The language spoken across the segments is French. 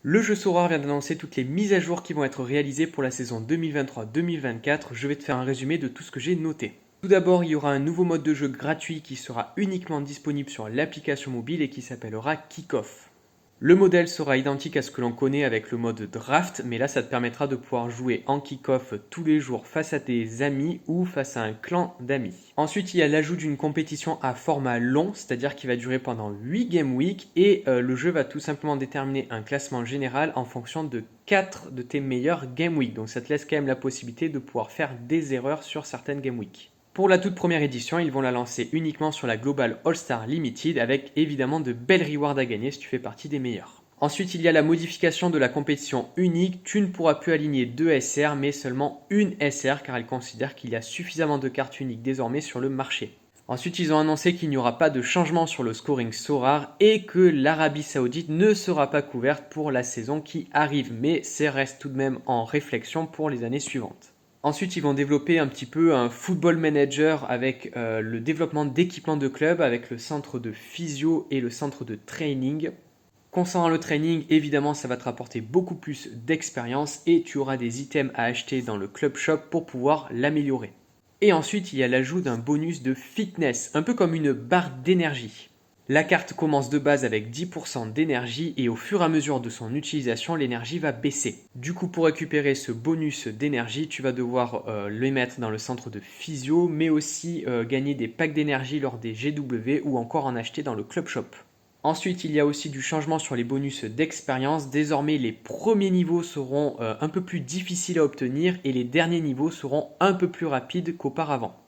Le jeu Sora vient d'annoncer toutes les mises à jour qui vont être réalisées pour la saison 2023-2024. Je vais te faire un résumé de tout ce que j'ai noté. Tout d'abord, il y aura un nouveau mode de jeu gratuit qui sera uniquement disponible sur l'application mobile et qui s'appellera Kick-Off. Le modèle sera identique à ce que l'on connaît avec le mode draft, mais là ça te permettra de pouvoir jouer en kick-off tous les jours face à tes amis ou face à un clan d'amis. Ensuite, il y a l'ajout d'une compétition à format long, c'est-à-dire qui va durer pendant 8 game week et le jeu va tout simplement déterminer un classement général en fonction de 4 de tes meilleurs game week. Donc ça te laisse quand même la possibilité de pouvoir faire des erreurs sur certaines game week. Pour la toute première édition, ils vont la lancer uniquement sur la Global All-Star Limited avec évidemment de belles rewards à gagner si tu fais partie des meilleurs. Ensuite, il y a la modification de la compétition unique. Tu ne pourras plus aligner 2 SR mais seulement une SR car ils considèrent qu'il y a suffisamment de cartes uniques désormais sur le marché. Ensuite, ils ont annoncé qu'il n'y aura pas de changement sur le scoring Sora et que l'Arabie Saoudite ne sera pas couverte pour la saison qui arrive, mais ça reste tout de même en réflexion pour les années suivantes. Ensuite, ils vont développer un petit peu un football manager avec le développement d'équipements de club, avec le centre de physio et le centre de training. Concernant le training, évidemment, ça va te rapporter beaucoup plus d'expérience et tu auras des items à acheter dans le club shop pour pouvoir l'améliorer. Et ensuite, il y a l'ajout d'un bonus de fitness, un peu comme une barre d'énergie. La carte commence de base avec 10% d'énergie et au fur et à mesure de son utilisation, l'énergie va baisser. Du coup, pour récupérer ce bonus d'énergie, tu vas devoir le mettre dans le centre de physio, mais aussi gagner des packs d'énergie lors des GW ou encore en acheter dans le club shop. Ensuite, il y a aussi du changement sur les bonus d'expérience. Désormais, les premiers niveaux seront un peu plus difficiles à obtenir et les derniers niveaux seront un peu plus rapides qu'auparavant.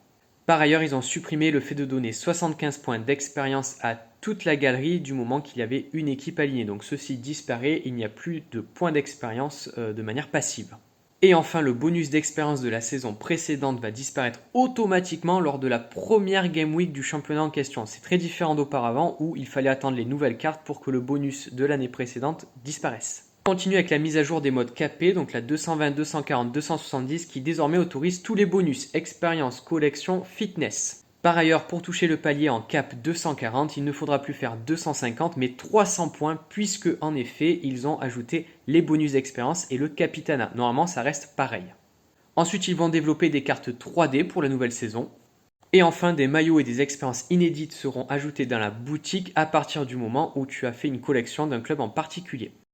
Par ailleurs, ils ont supprimé le fait de donner 75 points d'expérience à toute la galerie du moment qu'il y avait une équipe alignée. Donc ceci disparaît, il n'y a plus de points d'expérience de manière passive. Et enfin, le bonus d'expérience de la saison précédente va disparaître automatiquement lors de la première game week du championnat en question. C'est très différent d'auparavant où il fallait attendre les nouvelles cartes pour que le bonus de l'année précédente disparaisse. On continue avec la mise à jour des modes capés, donc la 220, 240, 270 qui désormais autorise tous les bonus, expérience, collection, fitness. Par ailleurs, pour toucher le palier en cap 240, il ne faudra plus faire 250 mais 300 points puisque en effet, ils ont ajouté les bonus d'expérience et le capitana. Normalement, ça reste pareil. Ensuite, ils vont développer des cartes 3D pour la nouvelle saison. Et enfin, des maillots et des expériences inédites seront ajoutés dans la boutique à partir du moment où tu as fait une collection d'un club en particulier.